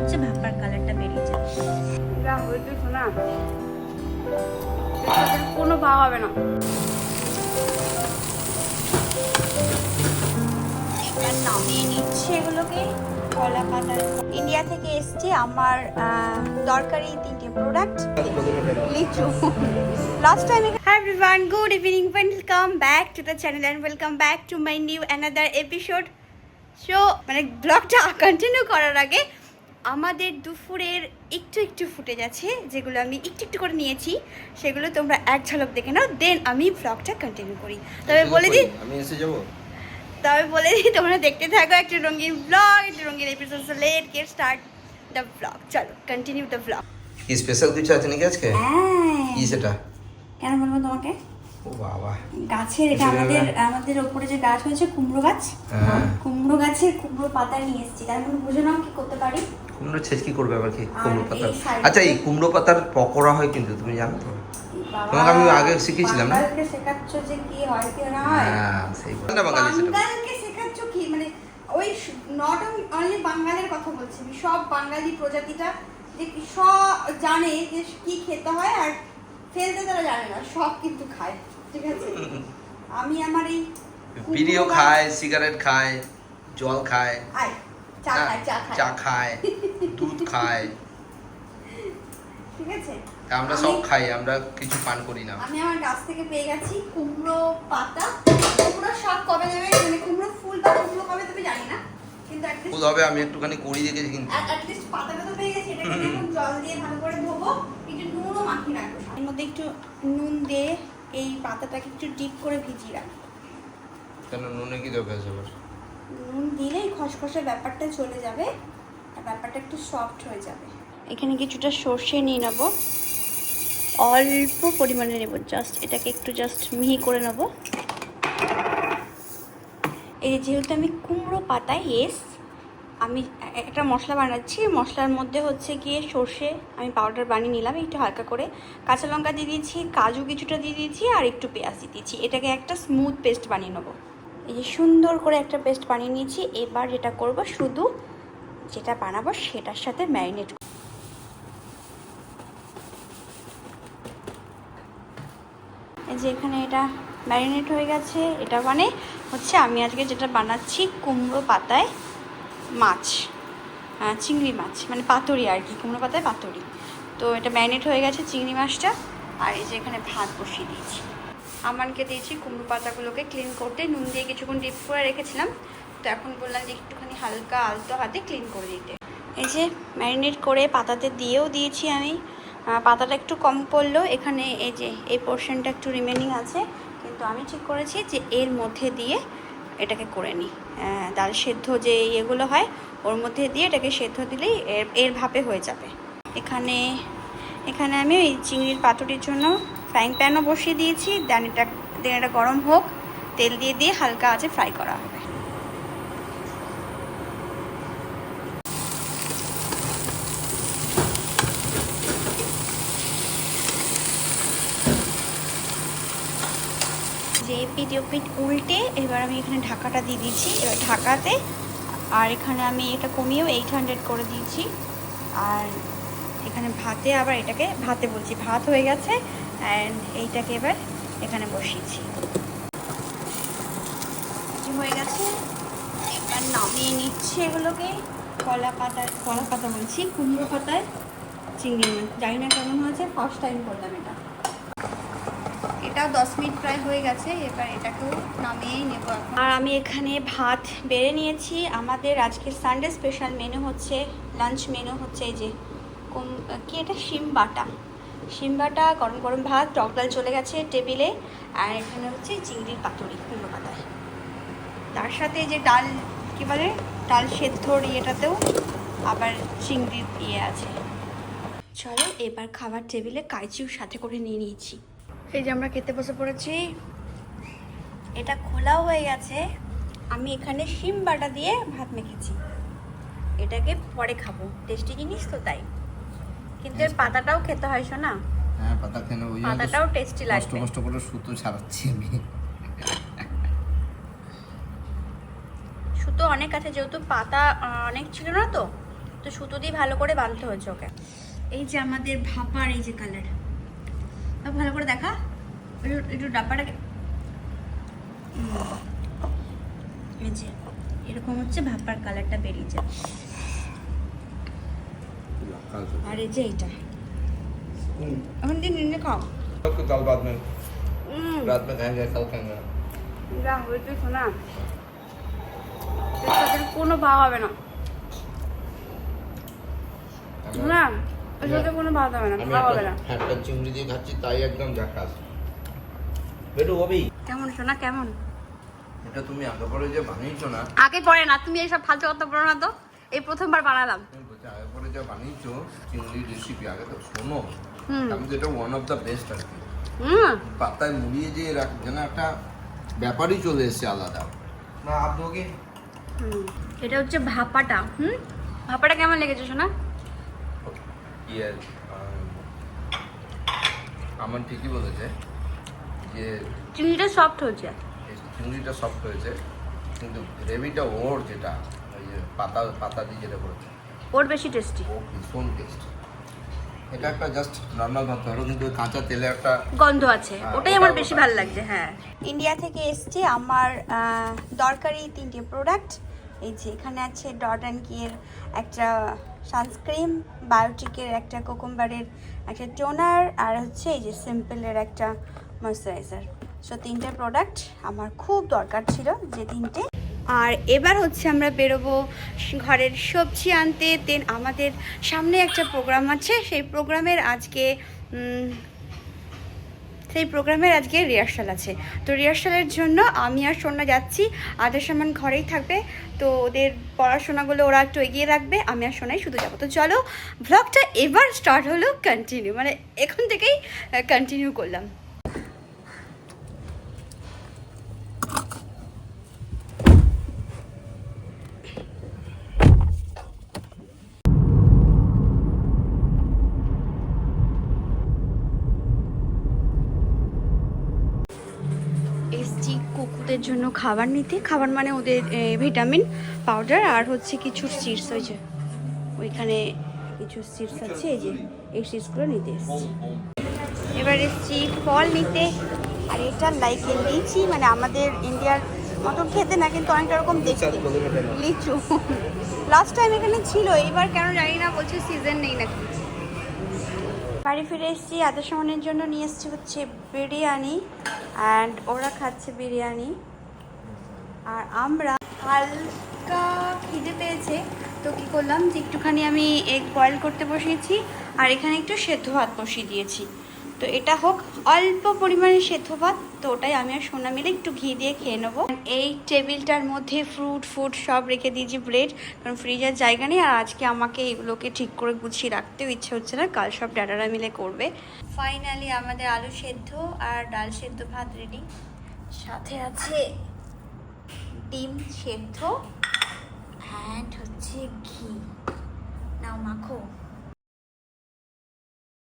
হচ্ছে ভাপার কালারটা বেরিয়ে যাবে। যা হয়েছে শোনা, কোনো ভাব হবে না। এবার নামিয়ে নিচ্ছে এগুলোকে। কলা পাতার ইন্ডিয়া থেকে এসছে আমার দরকারি 3টে প্রোডাক্ট। লিচু last time. Hi everyone, good evening, welcome back to the channel and welcome back to my new another episode. So মানে ব্লগটা কন্টিনিউ করার আগে আমাদের দুপুরের একটু ফুটেজ আছে, যেগুলো আমি একটু করে নিয়েছি, সেগুলো তোমরা এক ঝলক দেখে নাও, দেন আমি ব্লগটা কন্টিনিউ করি। তবে বলে দিই তোমরা দেখতে থাকো একটা রঙিন ব্লগ, একটা রঙিন episode. So let's get start the blog. চলো কন্টিনিউ দ্য ব্লগ। কি স্পেশাল কিছু আছে নাকি আজকে? কি সেটা? কেন বলবো তোমাকে? ও বাবা, গাছের এটা আমাদের ওপরে যে গাছ হয়েছে, কুমড়ো গাছ, কুমড়ো গাছের কুমড়ো পাতা নিয়ে এসেছি। তার মানে বুঝে নাও কি করতে পারি। কুমড়ো ছেচকি করবে আবার কি কুমড়ো পাতা? আচ্ছা, এই কুমড়ো পাতার পকোড়া হয় কিন্তু, তুমি জানো তো? তোমাকে আমি আগে শিখিয়েছিলাম না? বাঙালকে শেখাচ্ছ যে কি হয় কি না হয়। হ্যাঁ, সেই না, বাঙালি সেটা। বাঙালকে শেখাচ্ছ কি মানে ওই নট অনলি বাঙালির কথা বলছি আমি, সব বাঙালি প্রজাতিটা যে সব জানে যে কি খেতে হয়, আর ফেলতে তারা জানে না, সব কিন্তু খায়, ঠিক আছে? আমি আমার এই বিড়িও খায়, সিগারেট খায়, জল খায়, চা খায়, দুধ খায়, ঠিক আছে? আমরা সব খাই, আমরা কিছু পান করি না। আমি আমার গাছ থেকে পেয়ে গেছি কুমড়ো পাতা। কুমড়ো শাক কবে দেবে, মানে কুমড়ো ফুল বা কুমড়ো কবে দেবে জানি না, কিন্তু ফুল হবে আমি একটুখানি করি দেখেছি কিন্তু। অ্যাটলিস্ট পাতাটা তো পেয়ে গেছি। এটাকে এখন জল দিয়ে ভালো করে ধোবো, একটু নুনও মাখিয়ে রাখবো। এর মধ্যে একটু নুন দিয়ে এই পাতাটাকে একটু ডিপ করে ভিজিয়ে রাখবো। কেন, নুনে কি দরকার আছে আবার? নুন দিলেই খসখসে ব্যাপারটা চলে যাবে আর ব্যাপারটা একটু সফট হয়ে যাবে। এখানে কিছুটা সর্ষে নিয়ে নেব, অল্প পরিমাণে নেব, জাস্ট এটাকে একটু জাস্ট মিহি করে নেব। এই যেহেতু আমি কুমড়ো পাতায় আমি একটা মশলা বানাচ্ছি, মশলার মধ্যে হচ্ছে গিয়ে সর্ষে আমি পাউডার বানিয়ে নিলাম একটু হালকা করে, কাঁচা লঙ্কা দিয়ে দিয়েছি, কাজু কিছুটা দিয়ে দিয়েছি, আর একটু পেঁয়াজ দিয়ে দিয়েছি। এটাকে একটা স্মুথ পেস্ট বানিয়ে নেবো। এই যে সুন্দর করে একটা পেস্ট বানিয়ে নিয়েছি। এবার যেটা করব, শুধু যেটা বানাবো সেটার সাথে ম্যারিনেট। এই যে এখানে এটা ম্যারিনেট হয়ে গেছে। এটা মানে হচ্ছে আমি আজকে যেটা বানাচ্ছি কুমড়ো পাতায় মাছ, চিংড়ি মাছ, মানে পাতুরি আর কি, কুমড়ো পাতায় পাতুরি। তো এটা ম্যারিনেট হয়ে গেছে চিংড়ি মাছটা। আর এই যে এখানে ভাত বসিয়ে দিয়েছি। আমানকে দিয়েছি কুমড়ো পাতাগুলোকে ক্লিন করতে, নুন দিয়ে কিছুক্ষণ ডিপ করে রেখেছিলাম, তো এখন বললাম যে একটুখানি হালকা আলতো হাতে ক্লিন করে দিতে। এই যে ম্যারিনেট করে পাতাতে দিয়েও দিয়েছি আমি। পাতাটা একটু কম পড়লো এখানে, এই যে এই পোর্শনটা একটু রিমেনিং আছে, কিন্তু আমি ঠিক করেছি যে এর মধ্যে দিয়ে এটাকে করে নিই। ডাল সেদ্ধ যে ইয়েগুলো হয় ওর মধ্যে দিয়ে এটাকে সেদ্ধ দিলেই এর ভাপে হয়ে যাবে। এখানে আমি ওই চিংড়ির পাতুরির জন্য ফ্রাইং প্যানও বসিয়ে দিয়েছি। দেন এটা গরম হোক, তেল দিয়ে হালকা আঁচে ফ্রাই করা হবে। যে পিঠ উল্টে এবার আমি এখানে ঢাকাটা দিয়ে দিয়েছি। এবার ঢাকাতে, আর এখানে আমি এটা কমিয়েও 800 করে দিয়েছি। আর এখানে ভাতে আবার এটাকে ভাত হয়ে গেছে, অ্যান্ড এইটাকে এবার এখানে বসিয়েছি। হয়ে গেছে, এবার নামিয়ে নিচ্ছে এগুলোকে। কলা পাতা বলছি, কুমড়ো পাতায় চিংড়ি মাছ। জানি না কেমন হয়েছে, ফার্স্ট টাইম করলাম এটা। এটাও 10 মিনিট প্রায় হয়ে গেছে। এবার এটাকেও নামিয়েই নেব। আর আমি এখানে ভাত বেড়ে নিয়েছি। আমাদের আজকে সানডে স্পেশাল মেনু হচ্ছে, লাঞ্চ মেনু হচ্ছে এই যে কি এটা, শিম বাটা, গরম গরম ভাত, টক ডাল চলে গেছে টেবিলে, আর এখানে হচ্ছে চিংড়ির পাতুরি কুমড়ো পাতায়। তার সাথে যে ডাল কী বলে, ডাল সেদ্ধর ইয়েটাতেও আবার চিংড়ির ইয়ে আছে। চলো এবার খাবার টেবিলে কাইচিও সাথে করে নিয়ে নিয়েছি। এই যে আমরা খেতে বসে পড়েছি। এটা খোলাও হয়ে গেছে। আমি এখানে শিম বাটা দিয়ে ভাত মেখেছি, এটাকে পরে খাবো, টেস্টি জিনিস তো তাই। কিন্তু এর পাতাটাও খেতে হয় শোনা। হ্যাঁ, পাতা খেয়ে ওই পাতাটাও টেস্টি লাগবে। কষ্ট করে সুতো ছাড়াচ্ছি আমি। সুতো অনেক আছে, যেহেতু পাতা অনেক ছিল না, তো তো সুতো দিয়ে ভালো করে বাঁধতে হয়েছে ওকে। এই যে আমাদের ভাপার এই যে কালার, ভালো করে দেখা, একটু ডাব্বাটাকে, এই যে এরকম হচ্ছে ভাপার কালারটা বেরিয়েছে। আর এই যে এইটা এখন দিন নিয়ে খাও। कल बाद में रात में खाएंगे, कल खाएंगे। যা হয়েছে শোনা, এর সাথে কোনো ভাগ হবে না শোনা, এর সাথে কোনো ভাগ হবে না, ভাগ হবে না। একটা চিংড়ি দিয়ে খাচ্ছি তাই একদম ঝাকাস। বেটু ওবি কেমন শোনা কেমন? এটা তুমি আগে পরে যে বানিয়েছো না, আগে পরে না, তুমি এইসব ফালতু কথা বলো না তো, এই প্রথমবার বানালাম। তুমি বলছো আগে পরে যে বানিয়েছো চিংড়ি রেসিপি, আগে তো শোনো। হুম আমি তো এটা ওয়ান অফ দ্য বেস্ট আর কি। হুম পাতায় মুড়িয়ে যে যেন একটা ব্যাপারই চলে এসেছে আলাদা। না আপ দোগে? এটা হচ্ছে ভাপাটা। ভাপাটা কেমন লেগেছে শোনা? ইয়ে আমার ঠিকই বলেছে যে চিংড়িটা সফট হয়েছে। এই চিংড়িটা সফট হয়েছে, কিন্তু গ্রেভিটা ওর যেটা ওই যে পাতা দিয়ে যেটা করেছে ওর বেশি টেস্টি, ও ভীষণ টেস্ট। এটা একটা জাস্ট নর্মাল ভাত ধরো, কিন্তু ওই কাঁচা তেলে একটা গন্ধ আছে, হ্যাঁ, ওটাই আমার ওটা বেশি ওটা। ভালো লাগছে। হ্যাঁ, ইন্ডিয়া থেকে এসছে আমার দরকারি 3টে প্রোডাক্ট। এই যে এখানে আছে ডট অ্যান্ড কিয়ের একটা সানস্ক্রিন, বায়োটিকের একটা কোকুম্বারের একটা টোনার, আর হচ্ছে এই যে সিম্পলের একটা ময়শ্চারাইজার। সো 3টে প্রোডাক্ট আমার খুব দরকার ছিল, যে 3টে। আর এবার হচ্ছে আমরা বেরোবো ঘরের সবজি আনতে। দেন আমাদের সামনে একটা প্রোগ্রাম আছে, সেই প্রোগ্রামের আজকে রিহার্সাল আছে। তো রিহার্সালের জন্য আমি আর সোনা যাচ্ছি, আদের সামান ঘরেই থাকবে। তো ওদের পড়াশোনাগুলো ওরা একটু এগিয়ে রাখবে, আমি আর সোনাই শুধু যাবো। তো চলো, ভ্লগটা এবার স্টার্ট হলো, কন্টিনিউ, মানে এখন থেকেই কন্টিনিউ করলাম। এসছি কুকুরদের জন্য খাবার নিতে, খাবার মানে ওদের ভিটামিন পাউডার আর হচ্ছে কিছু সিডস, হয়েছে ওইখানে কিছু সিডস আছে, এই যে এই সিডসগুলো নিতে এসছি। এবার এসছি ফল নিতে, আর এটা লাইকে লিচি, মানে আমাদের ইন্ডিয়ার মতন খেতে না, কিন্তু অনেকটা রকম দেখতে, লিচু। লাস্ট টাইম এখানে ছিল, এইবার কেন জানি না, বলছে সিজন নেই নাকি। বাড়ি ফিরে এসেছি, আদের সমানের জন্য নিয়ে এসেছি হচ্ছে বিরিয়ানি, অ্যান্ড ওরা খাচ্ছে বিরিয়ানি। আর আমরা হালকা খিদে পেয়েছে, তো কী করলাম যে একটুখানি আমি এগ বয়েল করতে বসিয়েছি, আর এখানে একটু সেদ্ধ ভাত বসিয়ে দিয়েছি। তো এটা হোক অল্প পরিমাণে সেদ্ধ ভাত, তো ওটাই আমি আর সোনা মিলে একটু ঘি দিয়ে খেয়ে নেবো। এই টেবিলটার মধ্যে ফ্রুট সব রেখে দিয়েছি, ব্রেড, কারণ ফ্রিজের জায়গা নেই। আর আজকে আমাকে এগুলোকে ঠিক করে গুছিয়ে রাখতেও ইচ্ছে হচ্ছে না, কাল সব ড্যাডারা মিলে করবে। ফাইনালি আমাদের আলু সেদ্ধ আর ডাল সেদ্ধ ভাত রেডি, সাথে আছে ডিম সেদ্ধ, অ্যান্ড হচ্ছে ঘি। নাও মাখো।